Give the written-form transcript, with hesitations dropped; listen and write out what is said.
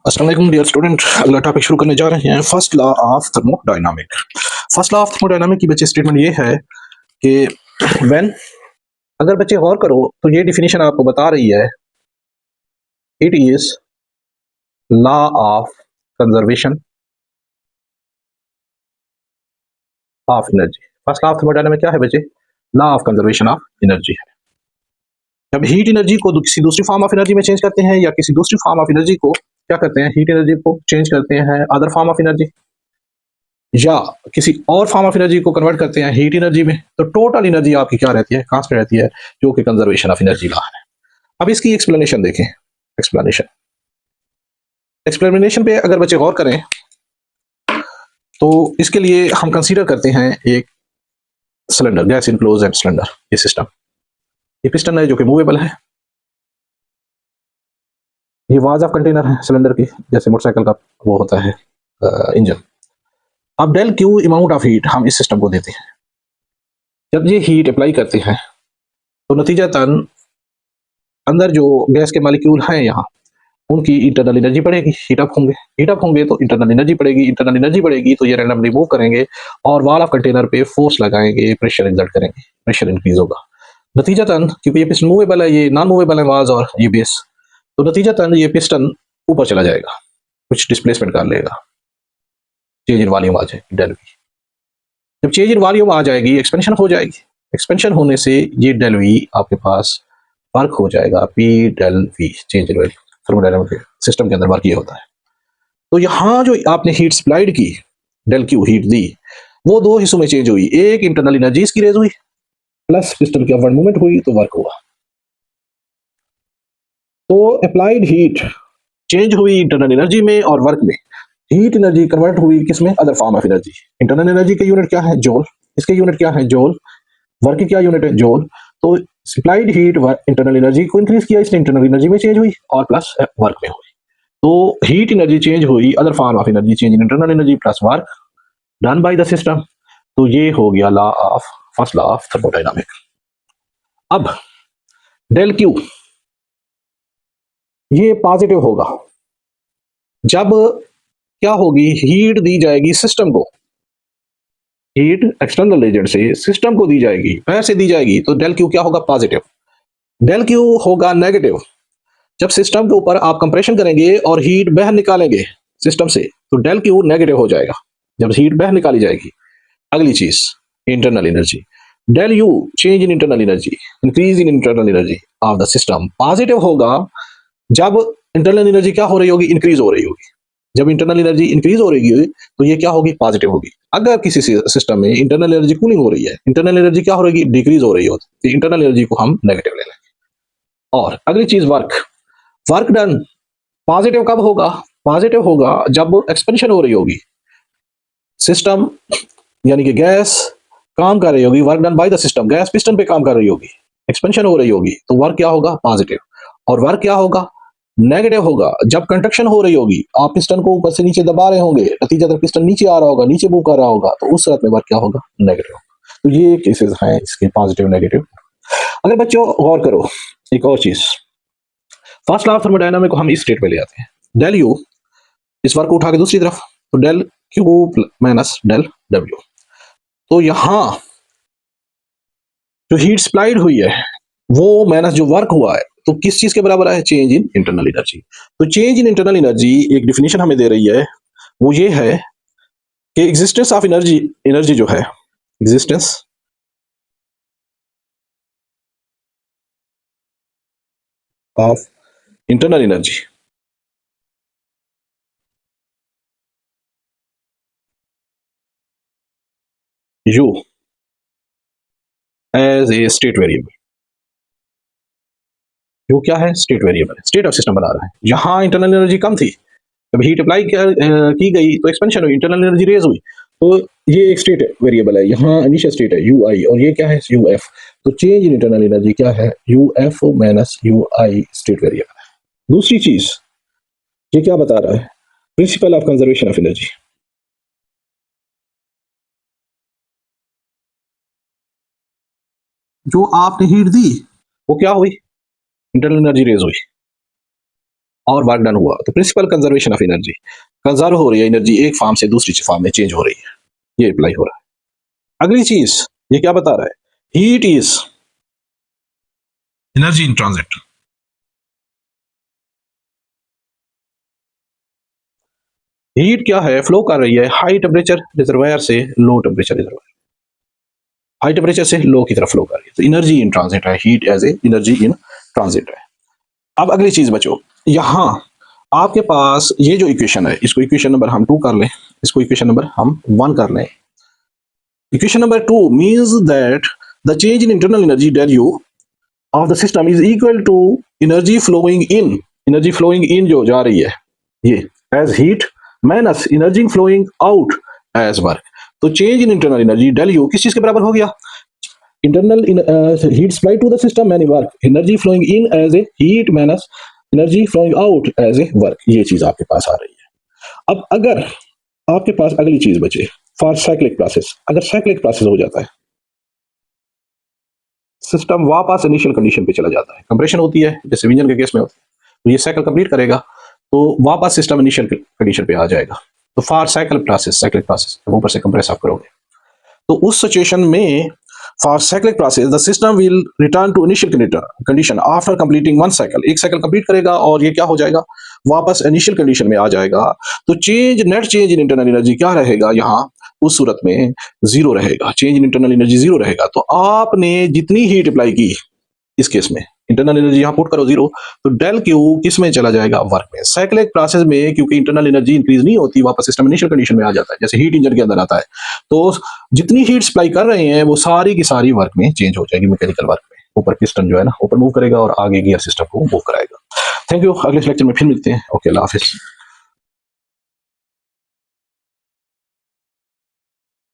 अस्सलाम वालेकुम dear student. अगला टॉपिक शुरू करने जा रहे हैं first law of thermodynamic. First law of thermodynamic की बच्चे स्टेटमेंट ये है कि व्हेन, अगर बच्चे गौर करो तो ये डिफिनीशन आपको बता रही है it is law of conservation of energy. First law of thermodynamic क्या है बच्चे? Law of conservation of energy है। जब हीट एनर्जी को किसी दूसरी फॉर्म ऑफ एनर्जी में चेंज करते हैं या किसी दूसरी फॉर्म ऑफ एनर्जी को क्या करते हैं, हीट एनर्जी को चेंज करते हैं अदर फॉर्म ऑफ एनर्जी, या किसी और फॉर्म ऑफ एनर्जी को कन्वर्ट करते हैं हीट एनर्जी में, तो टोटल एनर्जी आपकी क्या रहती है? कांस्टेंट रहती है, जो कि कंजर्वेशन ऑफ एनर्जी लॉ है। अब इसकी एक्सप्लेनेशन देखें। एक्सप्लेनेशन एक्सप्लेनेशन पे अगर बच्चे गौर करें तो इसके लिए हम कंसीडर करते हैं एक cylinder, gas enclose and cylinder. ये सिस्टम, ये पिस्टन है जो कि मूवेबल है, ये वाज ऑफ कंटेनर है सिलेंडर की, जैसे मोटरसाइकिल का वो होता है इंजन। अब del Q amount of heat हम इस सिस्टम को देते हैं। जब ये हीट अप्लाई करते हैं तो नतीजतन अंदर जो गैस के मालिक्यूल हैं यहाँ, उनकी इंटरनल एनर्जी बढ़ेगी, हीट अप होंगे तो इंटरनल एनर्जी बढ़ेगी, इंटरनल एनर्जी बढ़ेगी तो ये रैंडमली मूव करेंगे और वॉल ऑफ कंटेनर पे फोर्स लगाएंगे, प्रेशर एक्सर्ट करेंगे, प्रेशर इंक्रीज होगा। नतीजतन क्योंकि ये पिस्टन मूवेबल है, ये नॉन मूवेबल है वाज और ये बेस, तो नतीजतन ये पिस्टन ऊपर चला जाएगा, कुछ डिस्प्लेसमेंट कर लेगा, चेंज इन वॉल्यूम आ जाएगी डेल वी। जब चेंज इन वॉल्यूम आ जाएगी एक्सपेंशन हो जाएगी, एक्सपेंशन होने से ये डेल वी आपके पास वर्क हो जाएगा, P del V, change in value. Thermodynamic system के अंदर वर्क ये होता है। तो यहाँ जो आपने हीट सप्लाइड की, डेल क्यू हीट दी, वो दो हिस्सों में चेंज हुई। एक इंटरनल एनर्जी की रेज हुई प्लस पिस्टन की अपवर्ड मूवमेंट हुई तो वर्क हुआ। तो अप्लाइड हीट चेंज हुई इंटरनल एनर्जी में और वर्क में। हीट एनर्जी कन्वर्ट हुई किसमें? Other form of energy. Internal energy के यूनिट क्या है? जूल। इसके यूनिट क्या है? जूल। वर्क की क्या यूनिट है? जूल। तो सप्लाइड हीट इंटरनल एनर्जी को इंक्रीज किया, इसलिए इंटरनल एनर्जी में चेंज हुई और प्लस वर्क में हुई। तो हीट एनर्जी चेंज हुई, other form of energy change in internal energy plus work done by the system. तो ये हो गया law of first law of thermodynamic. अब डेल क्यू ये पॉजिटिव होगा जब क्या होगी, हीट दी जाएगी सिस्टम को, हीट एक्सटर्नल एजेंट से सिस्टम को दी जाएगी, पैसे दी जाएगी, तो डेल क्यू क्या होगा? पॉजिटिव। डेल क्यू होगा नेगेटिव जब सिस्टम के ऊपर आप कंप्रेशन करेंगे और हीट बाहर निकालेंगे सिस्टम से, तो डेल क्यू नेगेटिव हो जाएगा जब हीट बाहर निकाली जाएगी। अगली चीज internal energy, del U change in internal energy, increase in internal energy of the system, positive होगा जब इंटरनल एनर्जी क्या हो रही होगी? इंक्रीज हो रही होगी। जब इंटरनल एनर्जी इंक्रीज हो रही होगी तो ये क्या होगी? पॉजिटिव होगी। अगर किसी सिस्टम में इंटरनल एनर्जी कूलिंग हो रही है, इंटरनल एनर्जी क्या हो रही है? डिक्रीज हो रही होती, तो इंटरनल एनर्जी को हम नेगेटिव ले लेंगे। और अगली चीज वर्क, वर्क डन पॉजिटिव कब होगा? पॉजिटिव होगा जब एक्सपेंशन हो रही होगी, सिस्टम यानी कि गैस काम कर रही होगी, work done by the system, gas piston पे काम कर रही होगी, एक्सपेंशन हो रही होगी, तो वर्क क्या होगा? पॉजिटिव। और वर्क क्या होगा? नेगेटिव होगा जब कंट्रक्शन हो रही होगी, आप पिस्टन को ऊपर से नीचे दबा रहे होंगे, नतीजतन पिस्टन नीचे आ रहा होगा, नीचे मूव कर रहा होगा, तो उस सूरत में वर्क क्या होगा? नेगेटिव। तो ये केसेस हैं इसके, पॉजिटिव नेगेटिव। अगर बच्चों गौर करो एक और चीज, फर्स्ट लॉ ऑफ थर्मोडायनामिक को हम इस स्टेट में ले आते हैं, डेल यू, इस वर्क को उठा के दूसरी तरफ, तो del Q minus del W. तो यहां जो हीट सप्लाइड हुई है वो माइनस जो वर्क हुआ है, तो किस चीज के बराबर है? Change in internal energy. तो चेंज इन इंटरनल एनर्जी एक डिफिनेशन हमें दे रही है, वो ये है कि एग्जिस्टेंस ऑफ एनर्जी, एनर्जी जो है, existence of internal energy U as a state variable. U क्या है? State variable, state of system बना रहा है। जहां इंटरनल एनर्जी कम थी, जब हीट अप्लाई की गई तो एक्सपेंशन हुई, इंटरनल एनर्जी रेज हुई, तो ये एक स्टेट वेरिएबल है, यहाँ इनिशियल स्टेट है यू आई, और ये क्या है? U F. तो चेंज इन इंटरनल एनर्जी क्या है? U F minus you I, state variable है। दूसरी चीज ये क्या बता रहा है? Principle of conservation of energy. जो आपने हीट दी वो क्या हुई? इंटरनल एनर्जी रेज हुई। और वर्क डन हुआ, तो principle conservation of energy, conserve हो रही है एनर्जी, एक फॉर्म से दूसरी फॉर्म में चेंज हो रही है, ये अप्लाई हो रहा है। अगली चीज ये क्या बता रहा है, heat is energy in transit. Heat क्या है, फ्लो कर रही है हाई टेम्परेचर रिजर्वायर से low temperature reservoir, high temperature से लो की तरफ फ्लो कर रही है, तो एनर्जी इन ट्रांजिट है, heat as a energy in transit है। अब अगली चीज बचो, यहां आपके पास ये जो इक्वेशन है, इसको इक्वेशन नंबर हम 2 कर लें, इसको इक्वेशन नंबर हम 1 कर लें। Equation number 2 means that the change in internal energy del U of the system is equal to energy flowing in, energy flowing in जो जा रही है ये as heat minus energy flowing out as work. तो change in internal energy del U किस चीज के बराबर हो गया, internal heat supply to the system many work, energy flowing in as a heat minus energy flowing out as a work, ये चीज आपके पास आ रही है। अब अगर आपके पास अगली चीज बचे फॉर साइक्लिक प्रोसेस, अगर साइक्लिक प्रोसेस हो जाता है, सिस्टम वापस इनिशियल कंडीशन पे चला जाता है, कंप्रेशन होती है जैसे इंजन के केस में होती है, तो ये साइकिल कंप्लीट करेगा तो वापस सिस्टम इनिशियल कंडीशन पे आ जाएगा। तो for cycle process, cyclic process जब ऊपर से कंप्रेस आप करोगे तो उस सिचुएशन में for cyclic process the system will return to initial condition after completing one cycle, एक साइकिल कंप्लीट करेगा और ये क्या हो जाएगा, वापस इनिशियल कंडीशन में आ जाएगा। तो change, net change in internal energy क्या रहेगा यहाँ, उस सूरत में जीरो रहेगा, change in internal energy zero रहेगा। तो आपने जितनी हीट अप्लाई की इस केस में इंटरनल एनर्जी यहां पुट करो जीरो, तो डेल क्यू किस में चला जाएगा, वर्क में। साइक्लिक प्रोसेस में क्योंकि इंटरनल एनर्जी इंक्रीज नहीं होती, वापस सिस्टम इनिशियल कंडीशन में आ जाता है, जैसे हीट इंजन के अंदर आता है, तो जितनी हीट सप्लाई कर रहे हैं वो सारी की सारी वर्क में चेंज हो जाएगी, मैकेनिकल वर्क में। ऊपर पिस्टन जो है ना ऊपर मूव करेगा और आगे गियर सिस्टम को मूव कराएगा। थैंक यू, अगले लेक्चर में फिर मिलते हैं। ओके, अल्लाह हाफिज।